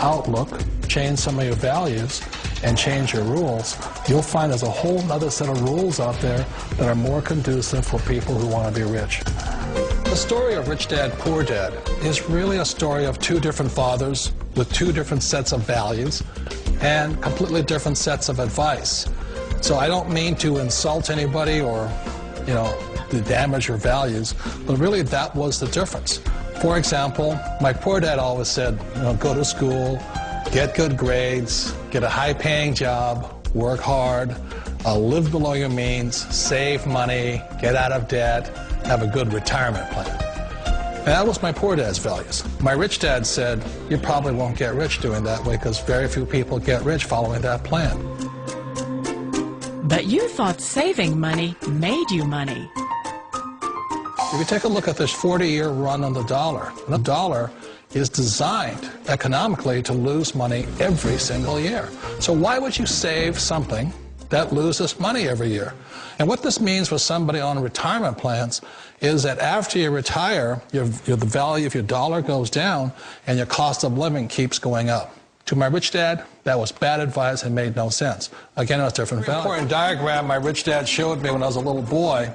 outlook, change some of your values, and change your rules, you'll find there's a whole other set of rules out there that are more conducive for people who want to be rich. The story of Rich Dad, Poor Dad is really a story of two different fathers with two different sets of values and completely different sets of advice. So I don't mean to insult anybody or, to damage your values, but really that was the difference. For example, my poor dad always said, go to school, get good grades, get a high-paying job, work hard, live below your means, save money, get out of debt, have a good retirement plan. And that was my poor dad's values. My rich dad said, you probably won't get rich doing that way because very few people get rich following that plan. But you thought saving money made you money. If you take a look at this 40-year run on the dollar is designed economically to lose money every single year. So why would you save something that loses money every year? And what this means for somebody on retirement plans is that after you retire, the value of your dollar goes down and your cost of living keeps going up. To my rich dad, that was bad advice and made no sense. Again, it was different value. An important diagram my rich dad showed me when I was a little boy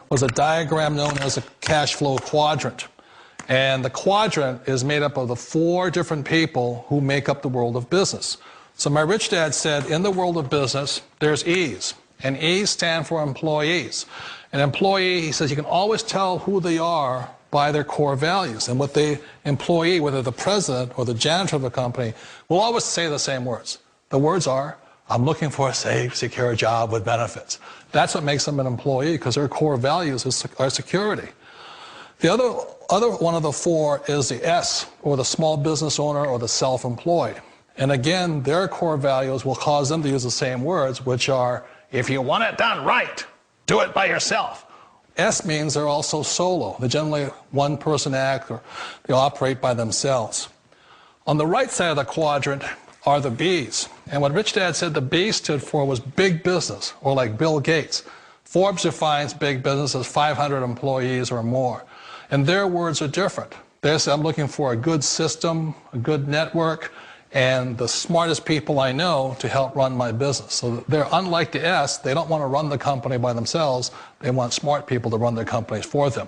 was a diagram known as a cash flow quadrant. And the quadrant is made up of the 4 different people who make up the world of business. So my rich dad said, in the world of business, there's E's. And E's stand for employees. An employee, he says, you can always tell who they are by their core values. And what the employee, whether the president or the janitor of the company, will always say the same words. The words are, I'm looking for a safe, secure job with benefits. That's what makes them an employee, because their core values are security. The other one of the 4 is the S, or the small business owner or the self-employed. And again, their core values will cause them to use the same words, which are, if you want it done right, do it by yourself. S means they're also solo. They're generally one-person act, or they operate by themselves. On the right side of the quadrant are the B's. And what Rich Dad said the B stood for was big business, or like Bill Gates. Forbes defines big business as 500 employees or more. And their words are different. They say, I'm looking for a good system, a good network, and the smartest people I know to help run my business. So they're unlike the S. They don't want to run the company by themselves. They want smart people to run their companies for them.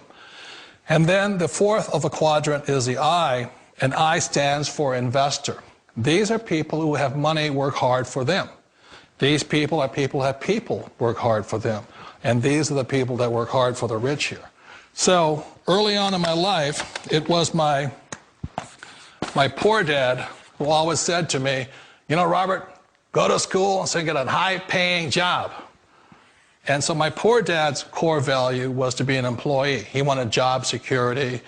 And then the 4th of the quadrant is the I, and I stands for investor. These are people who have money work hard for them. These people are people who have people work hard for them. And these are the people that work hard for the rich here. So early on in my life, it was my poor dad who always said to me, Robert, go to school and so get a high-paying job. And so my poor dad's core value was to be an employee. He wanted job security,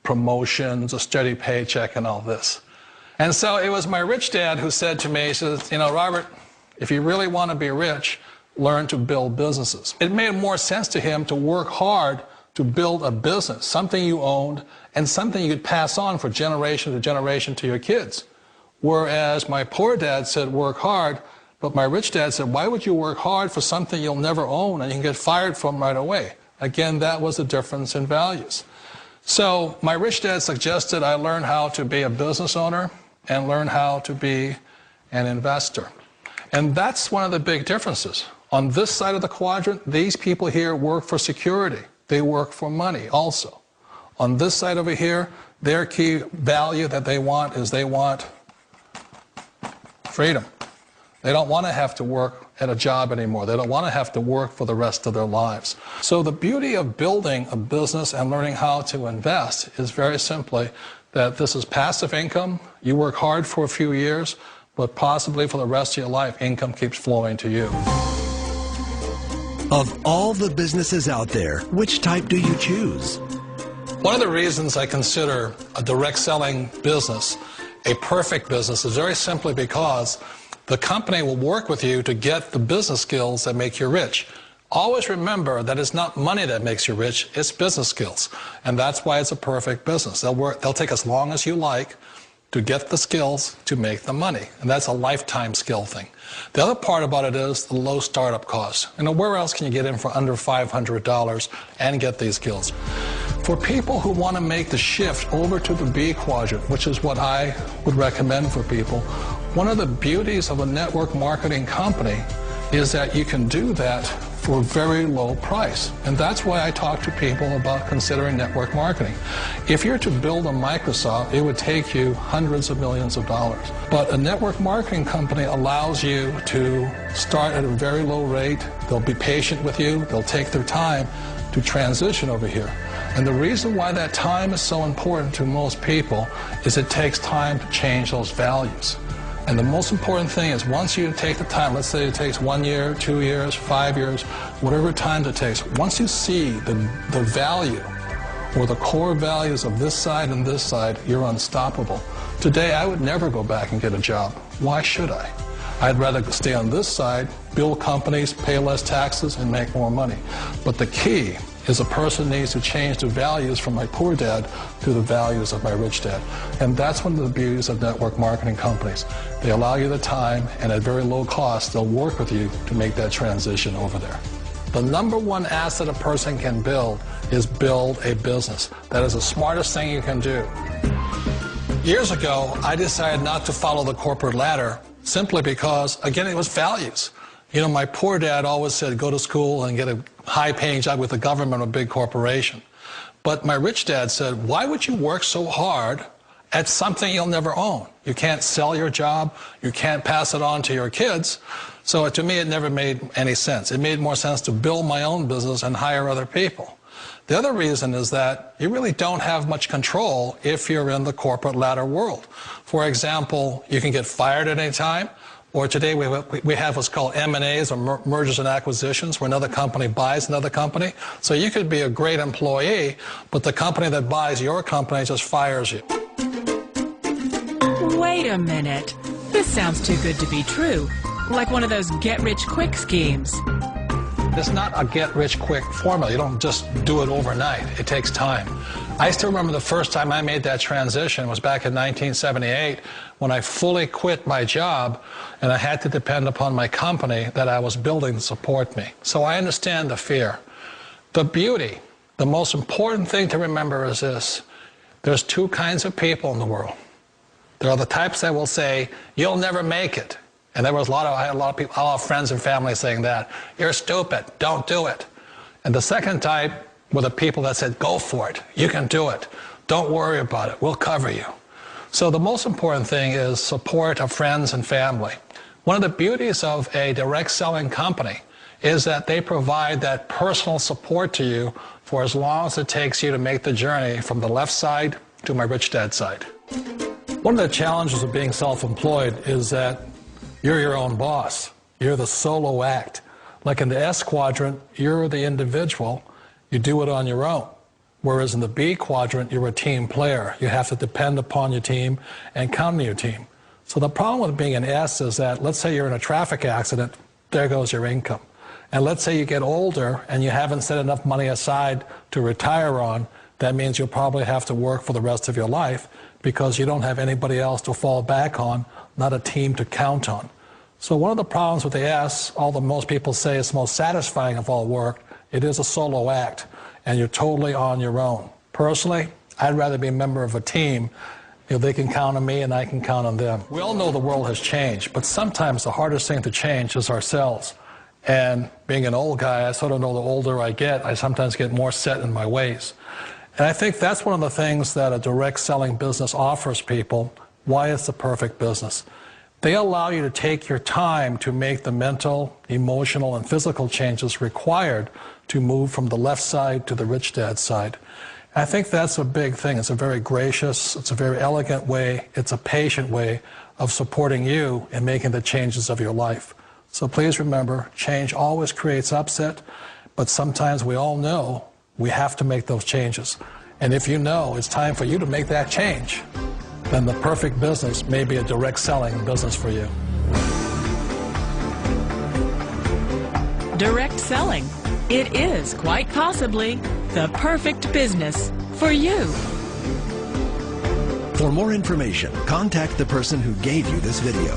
promotions, a steady paycheck, and all this. And so it was my rich dad who said to me, he says, Robert, if you really want to be rich, learn to build businesses. It made more sense to him to work hard to build a business, something you owned, and something you could pass on for generation to generation to your kids. Whereas my poor dad said, work hard, but my rich dad said, why would you work hard for something you'll never own and you can get fired from right away? Again, that was the difference in values. So my rich dad suggested I learn how to be a business owner and learn how to be an investor. And that's one of the big differences. On this side of the quadrant, these people here work for security. They work for money also. On this side over here, their key value that they want is they want freedom. They don't want to have to work at a job anymore. They don't want to have to work for the rest of their lives. So the beauty of building a business and learning how to invest is very simply that this is passive income. You work hard for a few years, but possibly for the rest of your life, income keeps flowing to you. Of all the businesses out there, which type do you choose? One of the reasons I consider a direct selling business a perfect business is very simply because the company will work with you to get the business skills that make you rich. Always remember that it's not money that makes you rich, it's business skills. And that's why it's a perfect business. They'll take as long as you like to get the skills to make the money. And that's a lifetime skill thing. The other part about it is the low startup cost. Where else can you get in for under $500 and get these skills? For people who want to make the shift over to the B quadrant, which is what I would recommend for people, one of the beauties of a network marketing company is that you can do that for a very low price. And that's why I talk to people about considering network marketing. If you're to build a Microsoft, it would take you hundreds of millions of dollars. But a network marketing company allows you to start at a very low rate. They'll be patient with you. They'll take their time to transition over here. And the reason why that time is so important to most people is it takes time to change those values. And the most important thing is once you take the time, let's say it takes 1 year, 2 years, 5 years, whatever time it takes, once you see the value or the core values of this side and this side, you're unstoppable. Today, I would never go back and get a job. Why should I? I'd rather stay on this side, build companies, pay less taxes, and make more money. But the key is a person needs to change the values from my poor dad to the values of my rich dad. And that's one of the beauties of network marketing companies. They allow you the time, and at very low cost, they'll work with you to make that transition over there. The number one asset a person can build is build a business. That is the smartest thing you can do. Years ago, I decided not to follow the corporate ladder simply because, again, it was values. You know, my poor dad always said, go to school and get a high-paying job with the government or a big corporation. But my rich dad said, why would you work so hard at something you'll never own? You can't sell your job. You can't pass it on to your kids. So to me, it never made any sense. It made more sense to build my own business and hire other people. The other reason is that you really don't have much control if you're in the corporate ladder world. For example, you can get fired at any time. Or today we have what's called M&As, or mergers and acquisitions, where another company buys another company. So you could be a great employee, but the company that buys your company just fires you. Wait a minute. This sounds too good to be true. Like one of those get-rich-quick schemes. It's not a get-rich-quick formula. You don't just do it overnight. It takes time. I still remember the first time I made that transition was back in 1978 when I fully quit my job and I had to depend upon my company that I was building to support me. So I understand the fear. The beauty, the most important thing to remember is this. There's two kinds of people in the world. There are the types that will say, you'll never make it. And I had a lot of people, a lot of friends and family saying that. You're stupid, don't do it. And the second type were the people that said, go for it, you can do it. Don't worry about it, we'll cover you. So the most important thing is support of friends and family. One of the beauties of a direct selling company is that they provide that personal support to you for as long as it takes you to make the journey from the left side to my rich dad side. One of the challenges of being self-employed is that you're your own boss. You're the solo act. Like in the S quadrant, you're the individual. You do it on your own. Whereas in the B quadrant, you're a team player. You have to depend upon your team and count on your team. So the problem with being an S is that, let's say you're in a traffic accident, there goes your income. And let's say you get older and you haven't set enough money aside to retire on, that means you'll probably have to work for the rest of your life because you don't have anybody else to fall back on, not a team to count on. So one of the problems with the S, although most people say it's the most satisfying of all work, it is a solo act, and you're totally on your own. Personally, I'd rather be a member of a team. You know, they can count on me and I can count on them. We all know the world has changed, but sometimes the hardest thing to change is ourselves. And being an old guy, I sort of know the older I get, I sometimes get more set in my ways. And I think that's one of the things that a direct selling business offers people, why it's the perfect business. They allow you to take your time to make the mental, emotional, and physical changes required to move from the left side to the rich dad side. And I think that's a big thing. It's a very gracious, it's a very elegant way, it's a patient way of supporting you in making the changes of your life. So please remember, change always creates upset, but sometimes we all know we have to make those changes. And if you know it's time for you to make that change, then the perfect business may be a direct selling business for you. Direct selling. It is quite possibly the perfect business for you. For more information, contact the person who gave you this video.